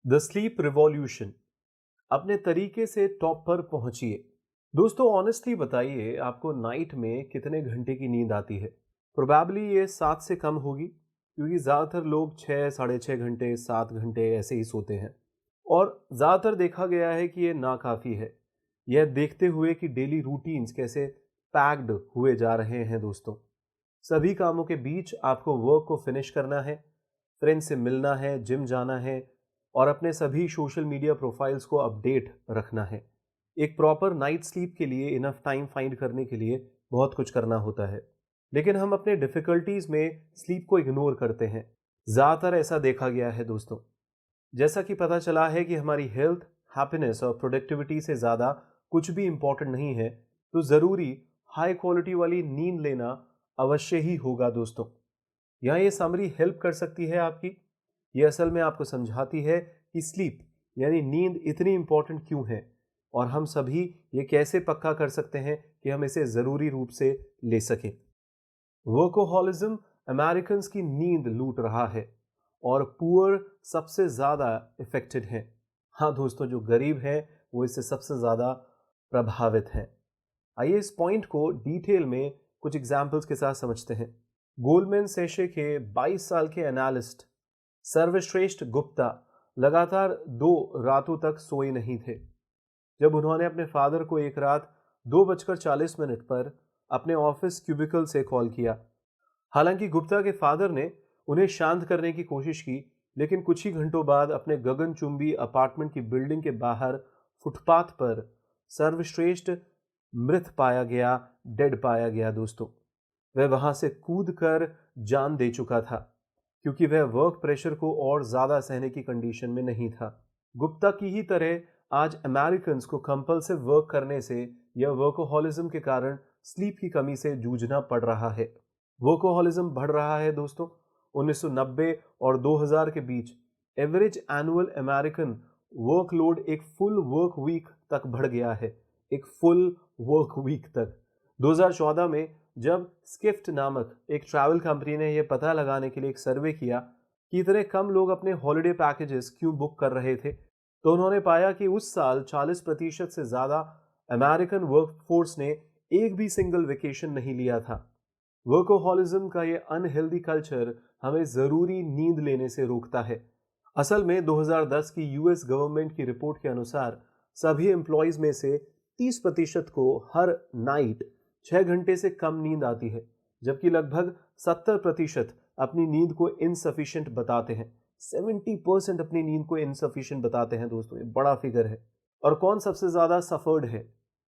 The sleep revolution, अपने तरीके से टॉप पर पहुंचिए। दोस्तों ऑनेस्टली बताइए, आपको नाइट में कितने घंटे की नींद आती है? प्रोबेबली ये 7 से कम होगी, क्योंकि ज़्यादातर लोग 6 साढ़े 6 घंटे 7 घंटे ऐसे ही सोते हैं। और ज़्यादातर देखा गया है कि ये नाकाफ़ी है। यह देखते हुए कि डेली रूटीन्स कैसे पैक्ड हुए जा रहे हैं दोस्तों। सभी कामों के बीच आपको वर्क को फिनिश करना है, फ्रेंड से मिलना है, जिम जाना है और अपने सभी सोशल मीडिया प्रोफाइल्स को अपडेट रखना है। एक प्रॉपर नाइट स्लीप के लिए इनफ टाइम फाइंड करने के लिए बहुत कुछ करना होता है, लेकिन हम अपने डिफिकल्टीज में स्लीप को इग्नोर करते हैं। ज़्यादातर ऐसा देखा गया है दोस्तों। जैसा कि पता चला है कि हमारी हेल्थ, हैप्पीनेस और प्रोडक्टिविटी से ज़्यादा कुछ भी इम्पोर्टेंट नहीं है, तो ज़रूरी हाई क्वालिटी वाली नींद लेना अवश्य ही होगा दोस्तों। यहाँ ये समरी हेल्प कर सकती है आपकी। ये असल में आपको समझाती है कि स्लीप यानी नींद इतनी इंपॉर्टेंट क्यों है और हम सभी ये कैसे पक्का कर सकते हैं कि हम इसे ज़रूरी रूप से ले सकें। वर्कोहॉलिज्म अमेरिकन्स की नींद लूट रहा है और पुअर सबसे ज़्यादा इफेक्टेड हैं। हाँ दोस्तों, जो गरीब हैं वो इससे सबसे ज़्यादा प्रभावित हैं। आइए इस पॉइंट को डिटेल में कुछ एग्जाम्पल्स के साथ समझते हैं। गोल्डमैन सेशे के 22 साल के एनालिस्ट सर्वश्रेष्ठ गुप्ता लगातार 2 रातों तक सोए नहीं थे, जब उन्होंने अपने फादर को एक रात 2:40 पर अपने ऑफिस क्यूबिकल से कॉल किया। हालांकि गुप्ता के फादर ने उन्हें शांत करने की कोशिश की, लेकिन कुछ ही घंटों बाद अपने गगनचुंबी अपार्टमेंट की बिल्डिंग के बाहर फुटपाथ पर सर्वश्रेष्ठ मृत पाया गया, डेड पाया गया दोस्तों। वह वहां से कूद कर जान दे चुका था, क्योंकि वह वर्क प्रेशर को और ज्यादा सहने की कंडीशन में नहीं था। गुप्ता की ही तरह आज अमेरिकन्स को कंपल्सिव वर्क करने से या वर्कोहॉलिज्म के कारण स्लीप की कमी से जूझना पड़ रहा है। वर्कोहॉलिज्म बढ़ रहा है दोस्तों। 1990 और 2000 के बीच एवरेज एनुअल अमेरिकन वर्कलोड एक फुल वर्क वीक तक बढ़ गया है। एक फुल वर्क वीक तक 2014 में जब स्किफ्ट नामक एक ट्रैवल कंपनी ने यह पता लगाने के लिए एक सर्वे किया कि इतने कम लोग अपने हॉलिडे पैकेजेस क्यों बुक कर रहे थे, तो उन्होंने पाया कि उस साल 40% से ज्यादा अमेरिकन वर्कफोर्स ने एक भी सिंगल वेकेशन नहीं लिया था। वर्कोहॉलिज्म का ये अनहेल्दी कल्चर हमें जरूरी नींद लेने से रोकता है। असल में 2010 की यूएस गवर्नमेंट की रिपोर्ट के अनुसार सभी एम्प्लॉयज में से 30% को हर नाइट 6 घंटे से कम नींद आती है, जबकि लगभग 70% अपनी नींद को इनसफिशिएंट बताते हैं। 70% अपनी नींद को इनसफिशिएंट बताते हैं दोस्तों, ये बड़ा फिगर है। और कौन सबसे ज्यादा सफर्ड है?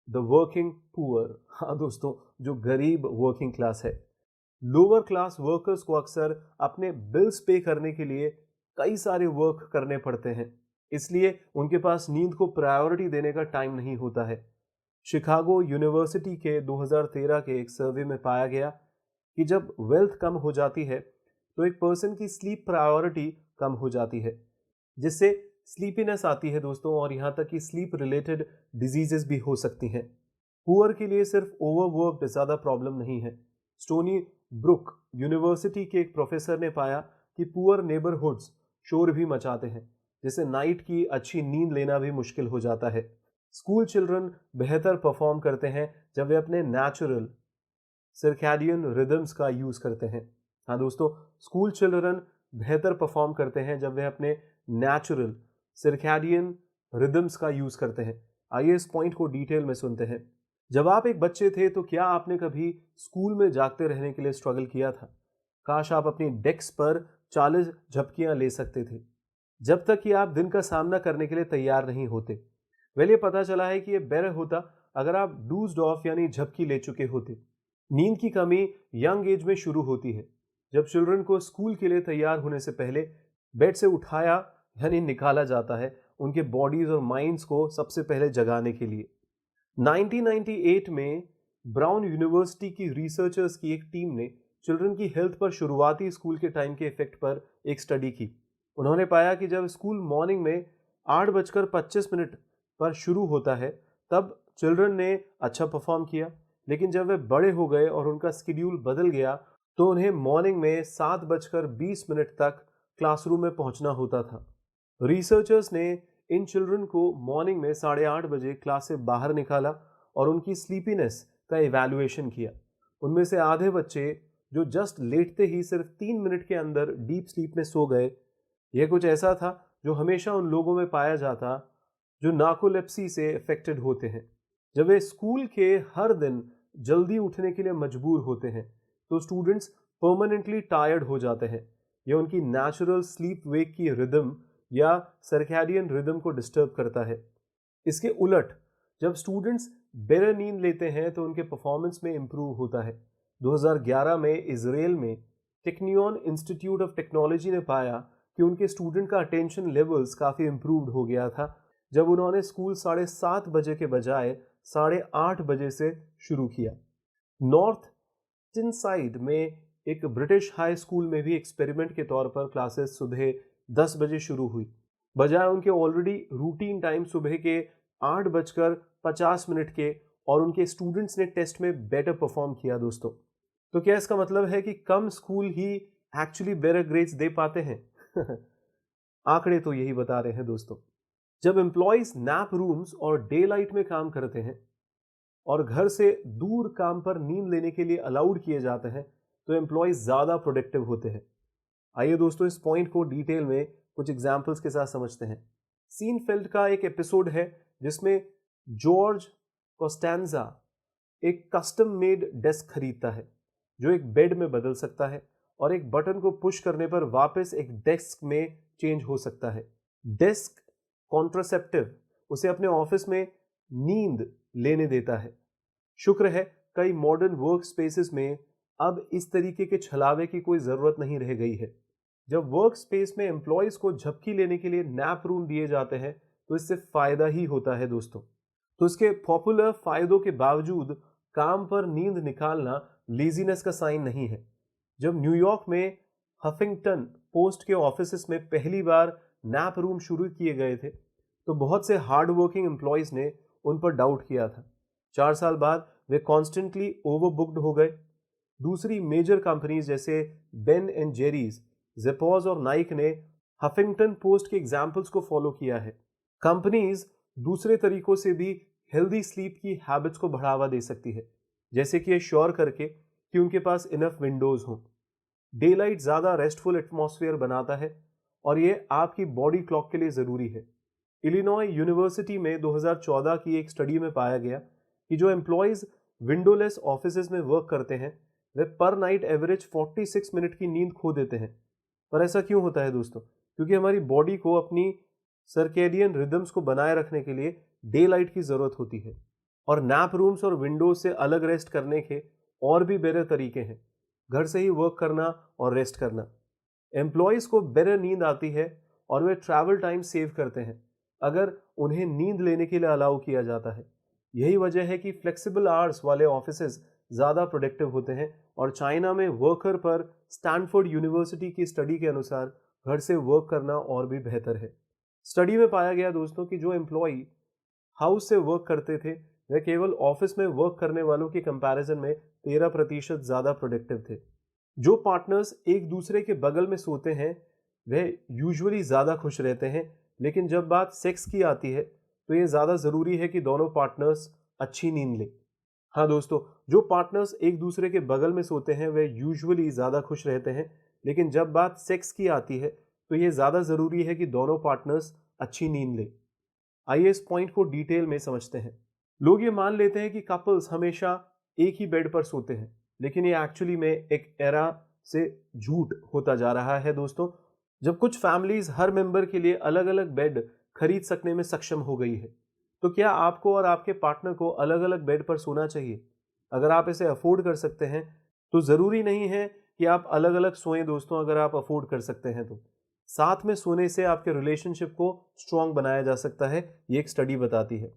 The working poor. हाँ दोस्तों, जो गरीब वर्किंग क्लास है। लोअर क्लास वर्कर्स को अक्सर अपने बिल्स पे करने के लिए कई सारे वर्क करने पड़ते हैं, इसलिए उनके पास नींद को प्रायोरिटी देने का टाइम नहीं होता है। शिकागो यूनिवर्सिटी के 2013 के एक सर्वे में पाया गया कि जब वेल्थ कम हो जाती है तो एक पर्सन की स्लीप प्रायोरिटी कम हो जाती है, जिससे स्लीपीनेस आती है दोस्तों, और यहाँ तक कि स्लीप रिलेटेड डिजीजेस भी हो सकती हैं। पुअर के लिए सिर्फ ओवरवर्क ज़्यादा प्रॉब्लम नहीं है। स्टोनी ब्रुक यूनिवर्सिटी के एक प्रोफेसर ने पाया कि पुअर नेबरहुड्स शोर भी मचाते हैं, जिससे नाइट की अच्छी नींद लेना भी मुश्किल हो जाता है। स्कूल चिल्ड्रन बेहतर परफॉर्म करते हैं जब वे अपने नेचुरल सर्कैडियन रिदम्स का यूज करते हैं। हाँ दोस्तों, स्कूल चिल्ड्रन बेहतर परफॉर्म करते हैं जब वे अपने नेचुरल सर्कैडियन रिदम्स का यूज करते हैं। आइए इस पॉइंट को डिटेल में सुनते हैं। जब आप एक बच्चे थे तो क्या आपने कभी स्कूल में जागते रहने के लिए स्ट्रगल किया था? काश आप अपनी डेस्क पर 40 झपकियां ले सकते थे, जब तक कि आप दिन का सामना करने के लिए तैयार नहीं होते। वेल, ये पता चला है कि ये बेटर होता अगर आप डूज्ड ऑफ यानी झपकी ले चुके होते। नींद की कमी यंग एज में शुरू होती है, जब चिल्ड्रन को स्कूल के लिए तैयार होने से पहले बेड से उठाया यानी निकाला जाता है, उनके बॉडीज और माइंड्स को सबसे पहले जगाने के लिए। 1998 में ब्राउन यूनिवर्सिटी की रिसर्चर्स की एक टीम ने चिल्ड्रन की हेल्थ पर शुरुआती स्कूल के टाइम के इफेक्ट पर एक स्टडी की। उन्होंने पाया कि जब स्कूल मॉर्निंग में 8:25 पर शुरू होता है, तब चिल्ड्रन ने अच्छा परफॉर्म किया, लेकिन जब वे बड़े हो गए और उनका स्केड्यूल बदल गया, तो उन्हें मॉर्निंग में 7:20 तक क्लासरूम में पहुंचना होता था। रिसर्चर्स ने इन चिल्ड्रन को मॉर्निंग में 8:30 बजे क्लास से बाहर निकाला और उनकी स्लीपीनेस का इवैल्यूएशन किया। उनमें से आधे बच्चे जो जस्ट लेटते ही सिर्फ 3 मिनट के अंदर डीप स्लीप में सो गए। यह कुछ ऐसा था जो हमेशा उन लोगों में पाया जाता जो नार्कोलेप्सी से अफेक्टेड होते हैं। जब वे स्कूल के हर दिन जल्दी उठने के लिए मजबूर होते हैं तो स्टूडेंट्स परमानेंटली टायर्ड हो जाते हैं। यह उनकी नेचुरल स्लीप वेक की रिदम या सर्कैडियन रिदम को डिस्टर्ब करता है। इसके उलट जब स्टूडेंट्स बेहतर नींद लेते हैं तो उनके परफॉर्मेंस में इंप्रूव होता है। 2011 में इजराइल में टेक्नियन इंस्टीट्यूट ऑफ टेक्नोलॉजी ने पाया कि उनके स्टूडेंट का अटेंशन लेवल्स काफ़ी इंप्रूव्ड हो गया था जब उन्होंने स्कूल 7:30 बजे के बजाय 8:30 बजे से शुरू किया। नॉर्थ टिनसाइड में एक ब्रिटिश हाई स्कूल में भी एक्सपेरिमेंट के तौर पर क्लासेस सुबह 10 बजे शुरू हुई, बजाय उनके ऑलरेडी रूटीन टाइम सुबह के 8:50 के, और उनके स्टूडेंट्स ने टेस्ट में बेटर परफॉर्म किया दोस्तों। तो क्या इसका मतलब है कि कम स्कूल ही एक्चुअली बेटर ग्रेड्स दे पाते हैं? आंकड़े तो यही बता रहे हैं दोस्तों। जब एम्प्लॉयज नैप रूम्स और डे लाइट में काम करते हैं और घर से दूर काम पर नींद लेने के लिए अलाउड किए जाते हैं तो एम्प्लॉयज ज्यादा प्रोडक्टिव होते हैं। आइए दोस्तों इस पॉइंट को डिटेल में कुछ एग्जाम्पल्स के साथ समझते हैं। सीनफेल्ड का एक एपिसोड है जिसमें जॉर्ज कोस्टेंजा एक कस्टम मेड डेस्क खरीदता है जो एक बेड में बदल सकता है और एक बटन को पुश करने पर वापस एक डेस्क में चेंज हो सकता है। डेस्क कॉन्ट्रासेप्टिव उसे अपने ऑफिस में नींद लेने देता है। शुक्र है कई मॉडर्न वर्क स्पेसेस में अब इस तरीके के छलावे की कोई जरूरत नहीं रह गई है। जब वर्क स्पेस में एम्प्लॉयज को झपकी लेने के लिए नैप रूम दिए जाते हैं तो इससे फायदा ही होता है दोस्तों। तो इसके पॉपुलर फायदों के बावजूद काम पर नींद निकालना लेजीनेस का साइन नहीं है। जब न्यूयॉर्क में हफिंगटन पोस्ट के ऑफिस में पहली बार नैप रूम शुरू किए गए थे तो बहुत से हार्ड वर्किंग एम्प्लॉयज ने उन पर डाउट किया था। 4 साल बाद वे कॉन्स्टेंटली ओवरबुक्ड हो गए। दूसरी मेजर कंपनीज जैसे बेन एंड जेरीज, जेपॉज और नाइक ने हफिंगटन पोस्ट के एग्जाम्पल्स को फॉलो किया है। कंपनीज दूसरे तरीकों से भी हेल्दी स्लीप की हैबिट्स को बढ़ावा दे सकती है, जैसे कि श्योर करके कि उनके पास इनफ विंडोज हों। डे लाइट ज़्यादा रेस्टफुल एटमॉस्फेयर बनाता है और ये आपकी बॉडी क्लॉक के लिए ज़रूरी है। इलिनॉय यूनिवर्सिटी में 2014 की एक स्टडी में पाया गया कि जो एम्प्लॉयज विंडोलेस ऑफिसेज में वर्क करते हैं वे पर नाइट एवरेज 46 मिनट की नींद खो देते हैं। पर ऐसा क्यों होता है दोस्तों? क्योंकि हमारी बॉडी को अपनी सर्केडियन रिदम्स को बनाए रखने के लिए डे लाइट की ज़रूरत होती है और नैप रूम्स और विंडोज से अलग रेस्ट करने के और भी बेहतर तरीके हैं। घर से ही वर्क करना और रेस्ट करना। एम्प्लॉयज़ को बेहतर नींद आती है और वे ट्रैवल टाइम सेव करते हैं अगर उन्हें नींद लेने के लिए अलाउ किया जाता है। यही वजह है कि फ्लेक्सिबल आवर्स वाले ऑफिसेज ज़्यादा प्रोडक्टिव होते हैं और चाइना में वर्कर पर स्टैनफोर्ड यूनिवर्सिटी की स्टडी के अनुसार घर से वर्क करना और भी बेहतर है। स्टडी में पाया गया दोस्तों कि जो एम्प्लॉय हाउस से वर्क करते थे वे केवल ऑफिस में वर्क करने वालों के कंपैरिजन में 13% ज़्यादा प्रोडक्टिव थे। जो पार्टनर्स एक दूसरे के बगल में सोते हैं वे यूजुअली ज़्यादा खुश रहते हैं, लेकिन जब बात सेक्स की आती है तो ये ज़्यादा ज़रूरी है कि दोनों पार्टनर्स अच्छी नींद लें। हाँ दोस्तों, जो पार्टनर्स एक दूसरे के बगल में सोते हैं वे यूजुअली ज़्यादा खुश रहते हैं, लेकिन जब बात सेक्स की आती है तो ये ज़्यादा ज़रूरी है कि दोनों पार्टनर्स अच्छी नींद लें। आइए इस पॉइंट को डिटेल में समझते हैं। लोग ये मान लेते हैं कि कपल्स हमेशा एक ही बेड पर सोते हैं, लेकिन ये एक्चुअली में एक एरा से झूठ होता जा रहा है दोस्तों। जब कुछ फैमिलीज हर मेंबर के लिए अलग अलग बेड खरीद सकने में सक्षम हो गई है तो क्या आपको और आपके पार्टनर को अलग अलग बेड पर सोना चाहिए? अगर आप इसे अफोर्ड कर सकते हैं तो ज़रूरी नहीं है कि आप अलग अलग सोएं दोस्तों। अगर आप अफोर्ड कर सकते हैं तो साथ में सोने से आपके रिलेशनशिप को स्ट्रॉन्ग बनाया जा सकता है, ये एक स्टडी बताती है।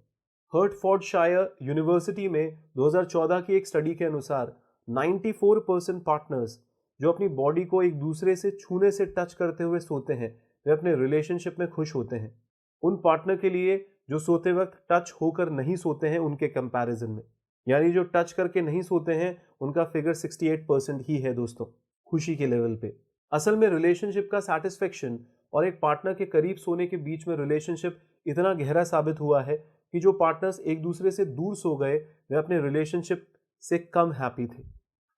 हर्टफोर्डशायर यूनिवर्सिटी में 2014 की एक स्टडी के अनुसार 94% पार्टनर्स जो अपनी बॉडी को एक दूसरे से छूने से टच करते हुए सोते हैं वे अपने रिलेशनशिप में खुश होते हैं उन पार्टनर के लिए जो सोते वक्त टच होकर नहीं सोते हैं उनके कंपैरिजन में। यानी जो टच करके नहीं सोते हैं उनका फिगर 68% ही है दोस्तों खुशी के लेवल पे। असल में रिलेशनशिप का सेटिस्फेक्शन और एक पार्टनर के करीब सोने के बीच में रिलेशनशिप इतना गहरा साबित हुआ है कि जो पार्टनर्स एक दूसरे से दूर सो गए वे अपने रिलेशनशिप से कम हैप्पी थे।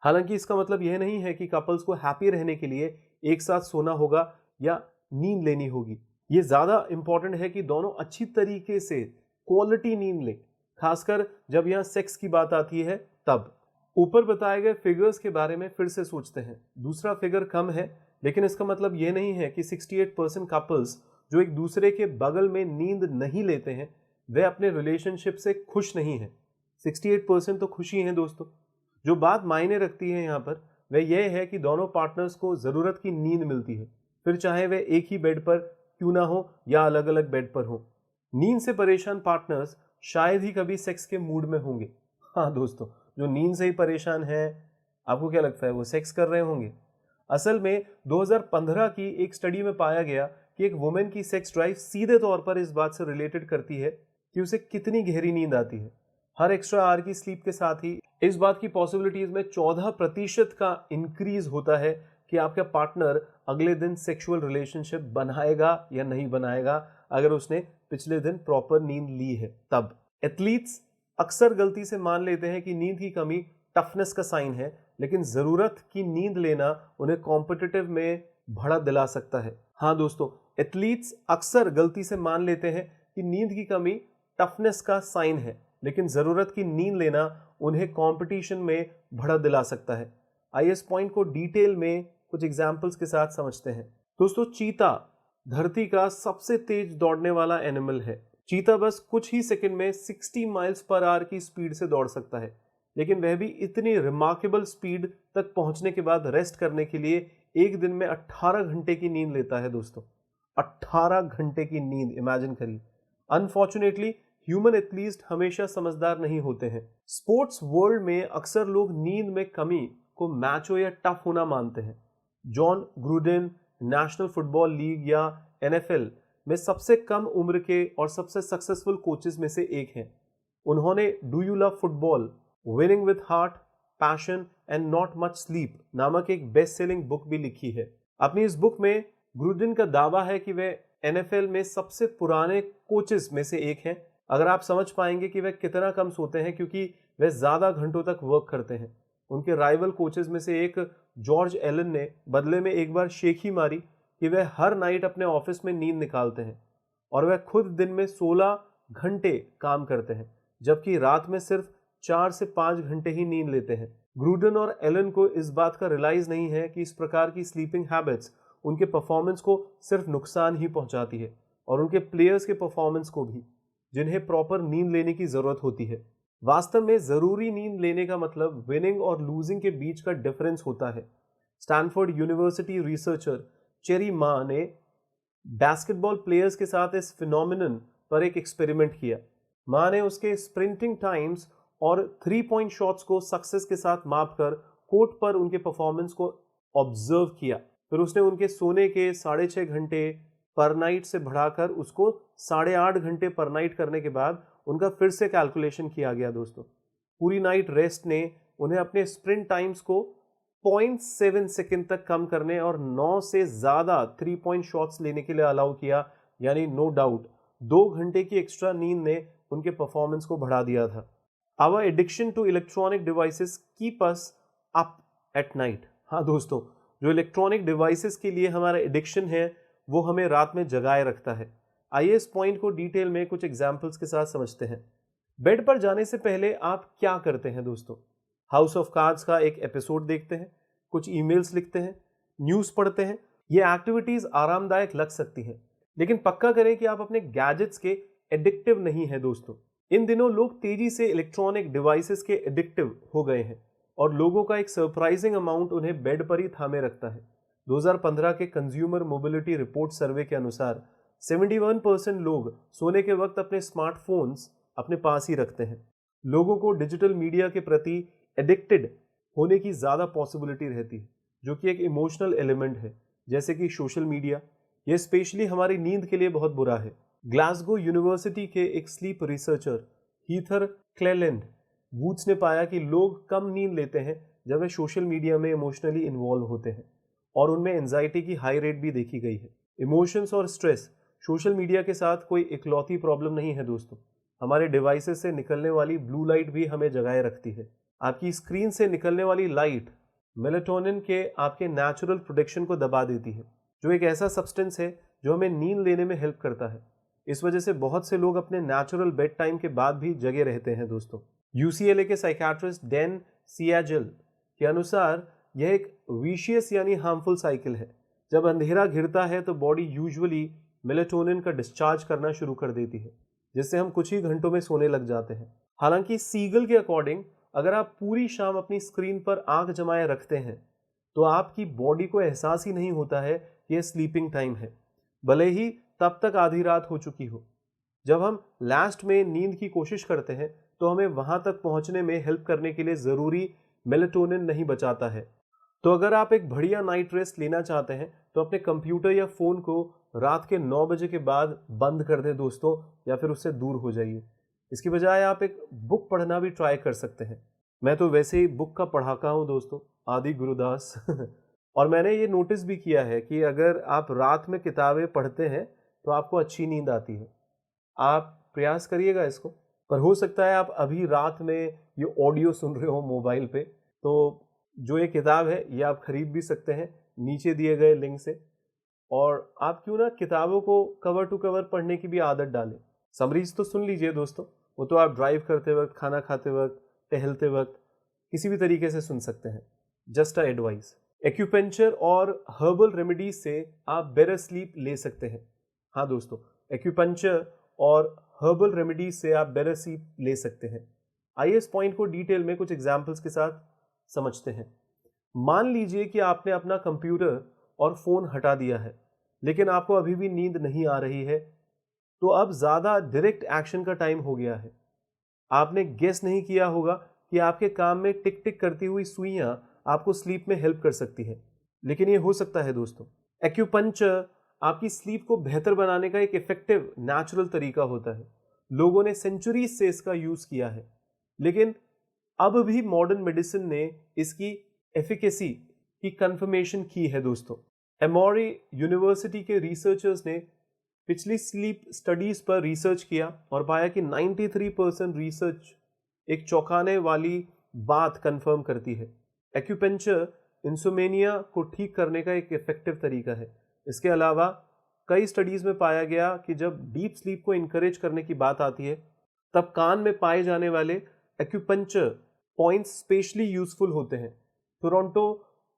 हालांकि इसका मतलब यह नहीं है कि कपल्स को हैप्पी रहने के लिए एक साथ सोना होगा या नींद लेनी होगी। ये ज़्यादा इंपॉर्टेंट है कि दोनों अच्छी तरीके से क्वालिटी नींद लें, खासकर जब यहाँ सेक्स की बात आती है तब। ऊपर बताए गए फिगर्स के बारे में फिर से सोचते हैं। दूसरा फिगर कम है, लेकिन इसका मतलब यह नहीं है कि 68% कपल्स जो एक दूसरे के बगल में नींद नहीं लेते हैं वे अपने रिलेशनशिप से खुश नहीं हैं। 68% तो खुशी हैं दोस्तों। जो बात मायने रखती है यहाँ पर वह यह है कि दोनों पार्टनर्स को ज़रूरत की नींद मिलती है, फिर चाहे वे एक ही बेड पर क्यों ना हो या अलग अलग बेड पर हो। नींद से परेशान पार्टनर्स शायद ही कभी सेक्स के मूड में होंगे। हाँ दोस्तों, जो नींद से ही परेशान है, आपको क्या लगता है वो सेक्स कर रहे होंगे? असल में 2015 की एक स्टडी में पाया गया कि एक वुमेन की सेक्स ड्राइव सीधे तौर पर इस बात से रिलेटेड करती है कि उसे कितनी गहरी नींद आती है। हर एक्स्ट्रा आवर की स्लीप के साथ ही इस बात की पॉसिबिलिटीज में 14% का इंक्रीज होता है कि आपका पार्टनर अगले दिन सेक्सुअल रिलेशनशिप बनाएगा या नहीं बनाएगा अगर उसने पिछले दिन प्रॉपर नींद ली है तब। एथलीट्स अक्सर गलती से मान लेते हैं कि नींद की कमी टफनेस का साइन है, लेकिन जरूरत की नींद लेना उन्हें कॉम्पिटिटिव में बढ़त दिला सकता है। हाँ दोस्तों, एथलीट्स अक्सर गलती से मान लेते हैं कि नींद की कमी टफनेस का साइन है, लेकिन जरूरत की नींद लेना उन्हें कंपटीशन में बढ़त दिला सकता है। आइए इस पॉइंट को डिटेल में कुछ एग्जांपल्स के साथ समझते हैं। दोस्तों, चीता धरती का सबसे तेज दौड़ने वाला एनिमल है। चीता बस कुछ ही सेकंड में 60 माइल्स पर आवर की स्पीड से दौड़ सकता है, लेकिन वह भी इतनी रिमार्केबल स्पीड तक पहुंचने के बाद रेस्ट करने के लिए एक दिन में 18 घंटे की नींद लेता है दोस्तों। 18 घंटे की नींद, इमेजिन करिए। अनफॉर्चुनेटली ह्यूमन एथलीट हमेशा समझदार नहीं होते हैं। स्पोर्ट्स वर्ल्ड में अक्सर लोग नींद में कमी को मैचो या टफ होना मानते हैं। जॉन ग्रूडेन नेशनल फुटबॉल लीग या NFL में सबसे कम उम्र के और सबसे सक्सेसफुल कोचेस में से एक हैं। उन्होंने do you love football, winning with heart, passion and not much sleep नामक एक बेस्ट सेलिंग बुक भी लिखी है। अपनी इस बुक में ग्रूडेन का दावा है कि वे NFL में सबसे पुराने कोचेस में से एक हैं। अगर आप समझ पाएंगे कि वे कितना कम सोते हैं क्योंकि वे ज्यादा घंटों तक वर्क करते हैं। उनके राइवल कोचेस में से एक जॉर्ज एलन ने बदले में एक बार शेखी मारी कि वे हर नाइट अपने ऑफिस में नींद निकालते हैं और वे खुद दिन में 16 घंटे काम करते हैं, जबकि रात में सिर्फ 4 से 5 घंटे ही नींद लेते हैं। ग्रूडन और एलन को इस बात का रियलाइज नहीं है कि इस प्रकार की स्लीपिंग हैबिट्स उनके परफॉर्मेंस को सिर्फ नुकसान ही पहुंचाती है और उनके प्लेयर्स के परफॉर्मेंस को भी, जिन्हें प्रॉपर नींद लेने की जरूरत होती है। वास्तव में जरूरी नींद लेने का मतलब विनिंग और लूजिंग के बीच का डिफरेंस होता है। स्टैनफोर्ड यूनिवर्सिटी रिसर्चर चेरी मा ने बास्केटबॉल प्लेयर्स के साथ इस फिनोमिनन पर एक एक्सपेरिमेंट किया। मा ने उसके स्प्रिंटिंग टाइम्स और 3 पॉइंट शॉट्स को सक्सेस के साथ मापकर कोर्ट पर उनके परफॉर्मेंस को ऑब्जर्व किया। फिर उसने उनके सोने के 6.5 घंटे पर नाइट से बढ़ाकर उसको 8.5 घंटे पर नाइट करने के बाद उनका फिर से कैलकुलेशन किया गया दोस्तों। पूरी नाइट रेस्ट ने उन्हें अपने स्प्रिंट टाइम्स को 0.7 सेकंड तक कम करने और 9 से ज़्यादा 3 पॉइंट शॉट्स लेने के लिए अलाउ किया। यानी नो डाउट 2 घंटे की एक्स्ट्रा नींद ने उनके परफॉर्मेंस को बढ़ा दिया था। Our addiction to electronic devices keep us up at night. हाँ दोस्तों, जो इलेक्ट्रॉनिक डिवाइसेस के लिए हमारा एडिक्शन है वो हमें रात में जगाए रखता है। आइए इस पॉइंट को डिटेल में कुछ एग्जाम्पल्स के साथ समझते हैं। बेड पर जाने से पहले आप क्या करते हैं दोस्तों? हाउस ऑफ कार्ड्स का एक एपिसोड देखते हैं, कुछ ईमेल्स लिखते हैं, न्यूज़ पढ़ते हैं। ये एक्टिविटीज आरामदायक लग सकती हैं, लेकिन पक्का करें कि आप अपने गैजेट्स के एडिक्टिव नहीं हैं दोस्तों। इन दिनों लोग तेजी से इलेक्ट्रॉनिक डिवाइसेस के एडिक्टिव हो गए हैं और लोगों का एक सरप्राइजिंग अमाउंट उन्हें बेड पर ही थामे रखता है। 2015 के कंज्यूमर मोबिलिटी रिपोर्ट सर्वे के अनुसार 71% लोग सोने के वक्त अपने स्मार्टफोन्स अपने पास ही रखते हैं। लोगों को डिजिटल मीडिया के प्रति एडिक्टेड होने की ज़्यादा पॉसिबिलिटी रहती है, जो कि एक इमोशनल एलिमेंट है, जैसे कि सोशल मीडिया। यह स्पेशली हमारी नींद के लिए बहुत बुरा है। ग्लासगो यूनिवर्सिटी के एक sleep researcher Heather Cleland Woods ने पाया कि लोग कम नींद लेते हैं जब वे सोशल मीडिया में इमोशनली इन्वॉल्व होते हैं और उनमें एंजाइटी की हाई रेट भी देखी गई है। इमोशंस और स्ट्रेस सोशल मीडिया के साथ कोई इकलौती प्रॉब्लम नहीं है दोस्तों। हमारे डिवाइसेस से निकलने वाली ब्लू लाइट भी हमें जगाए रखती है। आपकी स्क्रीन से निकलने वाली लाइट मेलाटोनिन के आपके नेचुरल प्रोडक्शन को दबा देती है, जो एक ऐसा सब्सटेंस है जो हमें नींद लेने में हेल्प करता है। इस वजह से बहुत से लोग अपने नेचुरल बेड टाइम के बाद भी जगे रहते हैं दोस्तों। यूसीएलए के साइकियाट्रिस्ट डैन सियाजेल के अनुसार यह एक विशियस यानी हार्मफुल साइकिल है। जब अंधेरा घिरता है तो बॉडी यूजुअली मेलाटोनिन का डिस्चार्ज करना शुरू कर देती है, जिससे हम कुछ ही घंटों में सोने लग जाते हैं। हालांकि सीगल के अकॉर्डिंग अगर आप पूरी शाम अपनी स्क्रीन पर आंख जमाए रखते हैं तो आपकी बॉडी को एहसास ही नहीं होता है कि यह स्लीपिंग टाइम है, भले ही तब तक आधी रात हो चुकी हो। जब हम लास्ट में नींद की कोशिश करते हैं तो हमें वहां तक पहुंचने में हेल्प करने के लिए ज़रूरी मेलाटोनिन नहीं बचाता है। तो अगर आप एक बढ़िया नाइट रेस्ट लेना चाहते हैं तो अपने कंप्यूटर या फ़ोन को रात के 9 बजे के बाद बंद कर दें दोस्तों, या फिर उससे दूर हो जाइए। इसकी बजाय आप एक बुक पढ़ना भी ट्राई कर सकते हैं। मैं तो वैसे ही बुक का पढ़ाका हूँ दोस्तों, आदि गुरुदास और मैंने ये नोटिस भी किया है कि अगर आप रात में किताबें पढ़ते हैं तो आपको अच्छी नींद आती है। आप प्रयास करिएगा इसको। पर हो सकता है आप अभी रात में ये ऑडियो सुन रहे हो मोबाइल पे, तो जो ये किताब है ये आप खरीद भी सकते हैं नीचे दिए गए लिंक से। और आप क्यों ना किताबों को कवर टू कवर पढ़ने की भी आदत डालें। समरीज तो सुन लीजिए दोस्तों, वो तो आप ड्राइव करते वक्त, खाना खाते वक्त, टहलते वक्त किसी भी तरीके से सुन सकते हैं। Just a advice. एक्यूपेंचर और हर्बल रेमेडीज से आप बेटर स्लीप ले सकते हैं। हाँ दोस्तों, एक्यूपेंचर और हर्बल रेमेडीज से आप बेटर स्लीप ले सकते हैं। आइए इस पॉइंट को डिटेल में कुछ एग्जांपल्स के साथ समझते हैं। मान लीजिए कि आपने अपना कंप्यूटर और फोन हटा दिया है, लेकिन आपको अभी भी नींद नहीं आ रही है, तो अब ज़्यादा डायरेक्ट एक्शन का टाइम हो गया है। आपने गेस नहीं किया होगा कि आपके काम में टिक टिक करती हुई सुइयां आपको स्लीप में हेल्प कर सकती है, लेकिन ये हो सकता है दोस्तों। एक्यूपंक्चर आपकी स्लीप को बेहतर बनाने का एक इफेक्टिव नेचुरल तरीका होता है। लोगों ने सेंचुरीज से इसका यूज किया है, लेकिन अब भी मॉडर्न मेडिसिन ने इसकी एफिकेसी की कंफर्मेशन की है दोस्तों। एमोरी यूनिवर्सिटी के रिसर्चर्स ने पिछली स्लीप स्टडीज पर रिसर्च किया और पाया कि 93% रिसर्च एक चौंकाने वाली बात कंफर्म करती है। एक्यूपेंचर इंसोमेनिया को ठीक करने का एक इफेक्टिव तरीका है। इसके अलावा कई स्टडीज में पाया गया कि जब डीप स्लीप को इनकरेज करने की बात आती है, तब कान में पाए जाने वाले एक्यूपेंचर पॉइंट्स स्पेशली यूजफुल होते हैं। Toronto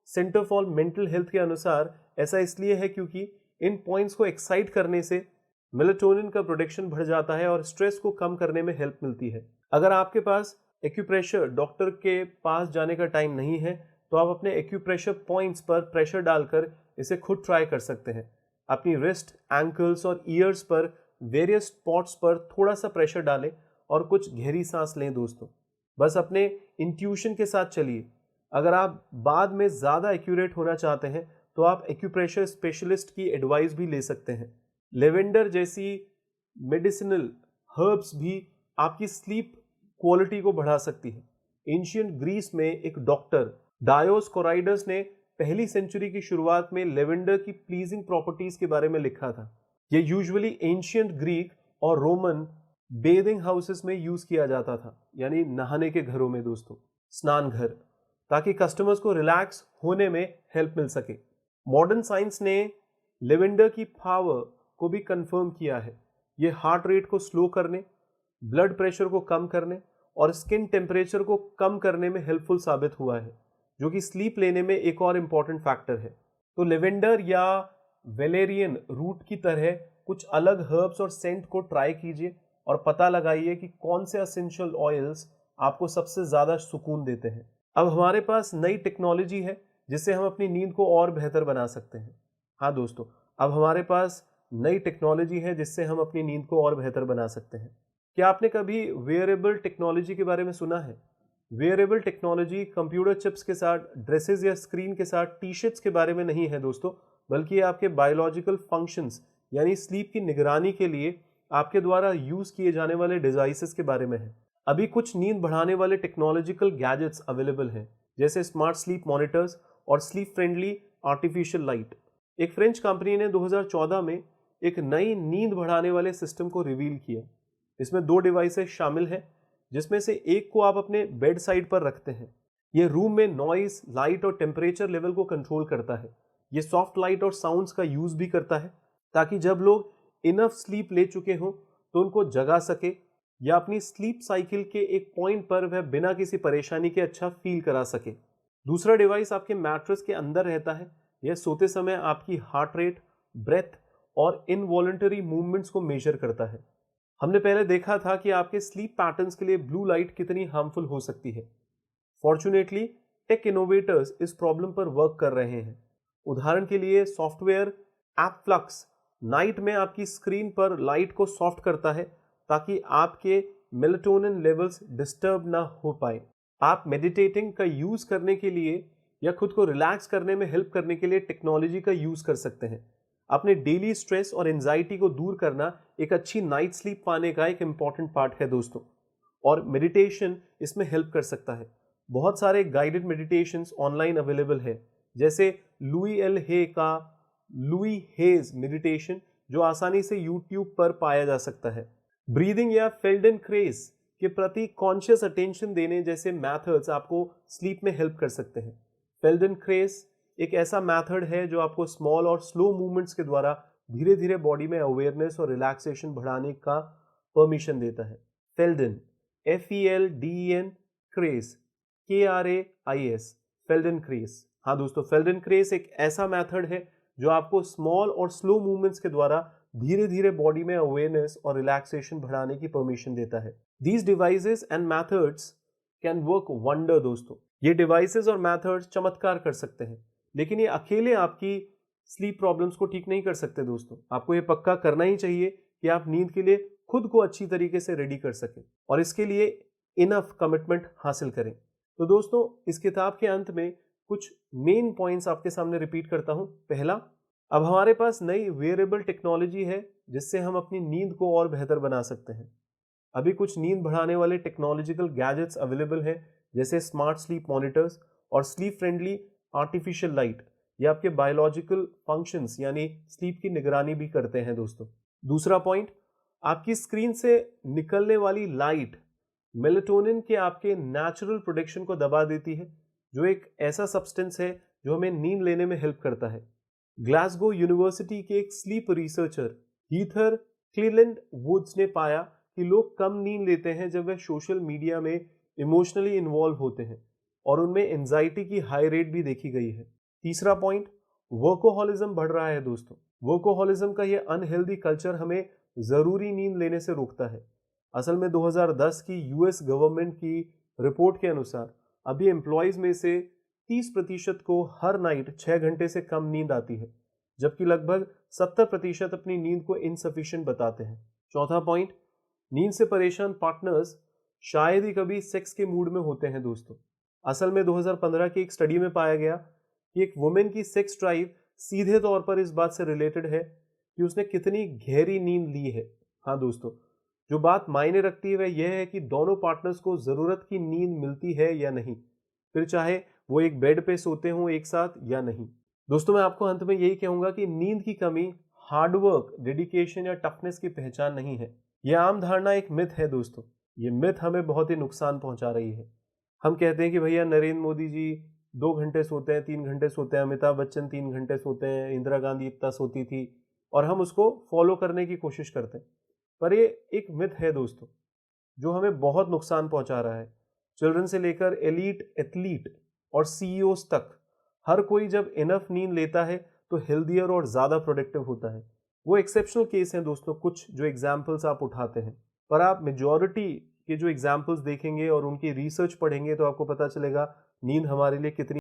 centre for mental health के अनुसार ऐसा इसलिए है क्योंकि इन पॉइंट्स को एक्साइट करने से मेलाटोनिन का प्रोडक्शन बढ़ जाता है और स्ट्रेस को कम करने में हेल्प मिलती है। अगर आपके पास एक्यूप्रेशर डॉक्टर के पास जाने का टाइम नहीं है, तो आप अपने एक्यूप्रेशर पॉइंट्स पर प्रेशर डालकर इसे खुद ट्राई कर सकते हैं। अपनी रिस्ट, एंकल्स और ईयर्स पर वेरियस स्पॉट्स पर थोड़ा सा प्रेशर डालें और कुछ गहरी सांस लें दोस्तों। बस अपने इंट्यूशन के साथ चलिए। अगर आप बाद में ज़्यादा एक्यूरेट होना चाहते हैं तो आप एक्यूप्रेशर स्पेशलिस्ट की एडवाइस भी ले सकते हैं। लेवेंडर जैसी मेडिसिनल हर्ब्स भी आपकी स्लीप क्वालिटी को बढ़ा सकती है। एंशियंट ग्रीस में एक डॉक्टर डायोस्कोराइडस ने पहली सेंचुरी की शुरुआत में लेवेंडर की प्लीजिंग प्रॉपर्टीज के बारे में लिखा था। यह यूजुअली एंशियंट ग्रीक और रोमन बेदिंग हाउसेस में यूज किया जाता था, यानी नहाने के घरों में दोस्तों, स्नान घर, ताकि कस्टमर्स को रिलैक्स होने में हेल्प मिल सके। मॉडर्न साइंस ने लेवेंडर की पावर को भी कंफर्म किया है। ये हार्ट रेट को स्लो करने, ब्लड प्रेशर को कम करने और स्किन टेम्परेचर को कम करने में हेल्पफुल साबित हुआ है, जो कि स्लीप लेने में एक और इम्पॉर्टेंट फैक्टर है। तो लेवेंडर या वेलेरियन रूट की तरह कुछ अलग हर्ब्स और सेंट को ट्राई कीजिए और पता लगाइए कि कौन से एसेंशियल ऑयल्स आपको सबसे ज़्यादा सुकून देते हैं। अब हमारे पास नई टेक्नोलॉजी है जिससे हम अपनी नींद को और बेहतर बना सकते हैं। हाँ दोस्तों, अब हमारे पास नई टेक्नोलॉजी है जिससे हम अपनी नींद को और बेहतर बना सकते हैं। क्या आपने कभी वेयरेबल टेक्नोलॉजी के बारे में सुना है? वेयरेबल टेक्नोलॉजी कंप्यूटर चिप्स के साथ, ड्रेसेस या स्क्रीन के साथ टी शर्ट्स के बारे में नहीं है दोस्तों, बल्कि ये आपके बायोलॉजिकल फंक्शंस यानी स्लीप की निगरानी के लिए आपके द्वारा यूज किए जाने वाले डिवाइसेस के बारे में है। अभी कुछ नींद बढ़ाने वाले टेक्नोलॉजिकल गैजेट्स अवेलेबल हैं, जैसे स्मार्ट स्लीप मॉनिटर्स और स्लीप फ्रेंडली आर्टिफिशियल लाइट। एक फ्रेंच कंपनी ने 2014 में एक नई नींद बढ़ाने वाले सिस्टम को रिवील किया। इसमें 2 डिवाइसेस शामिल हैं, जिसमें से एक को आप अपने बेड साइड पर रखते हैं। यह रूम में नॉइस, लाइट और टेम्परेचर लेवल को कंट्रोल करता है। ये सॉफ्ट लाइट और साउंड्स का यूज भी करता है ताकि जब लोग इनफ स्लीप ले चुके हों तो उनको जगा सके या अपनी स्लीप साइकिल के एक पॉइंट पर वह बिना किसी परेशानी के अच्छा फील करा सके। दूसरा डिवाइस आपके मैट्रेस के अंदर रहता है। यह सोते समय आपकी हार्ट रेट, ब्रेथ और इनवॉलंटरी मूवमेंट्स को मेजर करता है। हमने पहले देखा था कि आपके स्लीप पैटर्न्स के लिए ब्लू लाइट कितनी हार्मफुल हो सकती है। फॉर्चुनेटली टेक इनोवेटर्स इस प्रॉब्लम पर वर्क कर रहे हैं। उदाहरण के लिए सॉफ्टवेयर ऐप फ्लक्स नाइट में आपकी स्क्रीन पर लाइट को सॉफ्ट करता है ताकि आपके मेलेटोनिन लेवल्स डिस्टर्ब ना हो पाए। आप मेडिटेटिंग का यूज करने के लिए या खुद को रिलैक्स करने में हेल्प करने के लिए टेक्नोलॉजी का यूज कर सकते हैं। अपने डेली स्ट्रेस और एंजाइटी को दूर करना एक अच्छी नाइट स्लीप पाने का एक इंपॉर्टेंट पार्ट है दोस्तों, और मेडिटेशन इसमें हेल्प कर सकता है। बहुत सारे गाइडेड मेडिटेशंस ऑनलाइन अवेलेबल है, जैसे लुई हेज मेडिटेशन जो आसानी से यूट्यूब पर पाया जा सकता है। ब्रीदिंग या फेल्डेनक्रेज के प्रति कॉन्शियस अटेंशन देने जैसे मेथड्स आपको स्लीप में हेल्प कर सकते हैं। फेल्डेनक्रेज एक ऐसा मेथड है जो आपको स्मॉल और स्लो मूवमेंट्स के द्वारा धीरे धीरे बॉडी में अवेयरनेस और रिलैक्सेशन बढ़ाने का परमिशन देता है। फेल्डेन, FELDEN, क्रेज, KRAIS, फेल्डेनक्रेज। हाँ दोस्तों, फेल्डेनक्रेज एक ऐसा मेथड है जो आपको स्मॉल और स्लो मूवमेंट्स के द्वारा धीरे धीरे बॉडी में अवेयरनेस और रिलैक्सेशन बढ़ाने की परमिशन देता है। These devices and methods can work wonder दोस्तों। ये डिवाइसेस और मेथड्स चमत्कार कर सकते हैं, लेकिन ये अकेले आपकी स्लीप प्रॉब्लम्स को ठीक नहीं कर सकते दोस्तों। आपको ये पक्का करना ही चाहिए कि आप नींद के लिए खुद को अच्छी तरीके से रेडी कर सकें और इसके लिए इनफ कमिटमेंट हासिल करें। तो दोस्तों, इस किताब के अंत में कुछ मेन पॉइंट्स आपके सामने रिपीट करता हूं। पहला, अब हमारे पास नई वेयरेबल टेक्नोलॉजी है जिससे हम अपनी नींद को और बेहतर बना सकते हैं। अभी कुछ नींद बढ़ाने वाले टेक्नोलॉजिकल गैजेट्स अवेलेबल हैं, जैसे स्मार्ट स्लीप मॉनिटर्स और स्लीप फ्रेंडली आर्टिफिशियल लाइट। ये आपके बायोलॉजिकल फंक्शंस यानी स्लीप की निगरानी भी करते हैं दोस्तों। दूसरा पॉइंट, आपकी स्क्रीन से निकलने वाली लाइट मेलेटोनिन के आपके नेचुरल प्रोडक्शन को दबा देती है, जो एक ऐसा सब्सटेंस है जो हमें नींद लेने में हेल्प करता है। ग्लासगो यूनिवर्सिटी के एक स्लीप रिसर्चर हीथर क्लीलैंड वुड्स ने पाया कि लोग कम नींद लेते हैं जब वे सोशल मीडिया में इमोशनली इन्वॉल्व होते हैं, और उनमें एंजाइटी की हाई रेट भी देखी गई है। तीसरा पॉइंट, वर्कोहॉलिज्म बढ़ रहा है दोस्तों। वर्कोहॉलिज्म का यह अनहेल्दी कल्चर हमें जरूरी नींद लेने से रोकता है। असल में 2010 की यूएस गवर्नमेंट की रिपोर्ट के अनुसार अभी एम्प्लॉयज में से 30% को हर नाइट 6 घंटे से कम नींद आती है, जबकि लगभग 70% अपनी नींद को इनसफिशिएंट बताते हैं। चौथा पॉइंट, नींद से परेशान पार्टनर्स शायद ही कभी सेक्स के मूड में होते हैं दोस्तों। असल में 2015 की एक स्टडी में पाया गया कि एक वुमेन की सेक्स ड्राइव सीधे तौर पर इस बात से रिलेटेड है कि उसने कितनी गहरी नींद ली है। हाँ दोस्तों, जो बात मायने रखती है वह यह है कि दोनों पार्टनर्स को जरूरत की नींद मिलती है या नहीं, फिर चाहे वो एक बेड पे सोते हों एक साथ या नहीं। दोस्तों, मैं आपको अंत में यही कहूंगा कि नींद की कमी हार्डवर्क, डेडिकेशन या टफनेस की पहचान नहीं है। यह आम धारणा एक मिथ है दोस्तों। ये मिथ हमें बहुत ही नुकसान पहुंचा रही है। हम कहते हैं कि भैया नरेंद्र मोदी जी 2 घंटे सोते हैं, 3 घंटे सोते हैं, अमिताभ बच्चन 3 घंटे सोते हैं, इंदिरा गांधी इतना सोती थी, और हम उसको फॉलो करने की कोशिश करते हैं। पर ये एक मिथ है दोस्तों, जो हमें बहुत नुकसान पहुंचा रहा है। चिल्ड्रन से लेकर एलीट एथलीट और सीईओज तक हर कोई जब इनफ नींद लेता है तो हेल्दियर और ज्यादा प्रोडक्टिव होता है। वो एक्सेप्शनल केस हैं दोस्तों, कुछ जो एग्जाम्पल्स आप उठाते हैं, पर आप मेजॉरिटी के जो एग्जाम्पल्स देखेंगे और उनकी रिसर्च पढ़ेंगे तो आपको पता चलेगा नींद हमारे लिए कितनी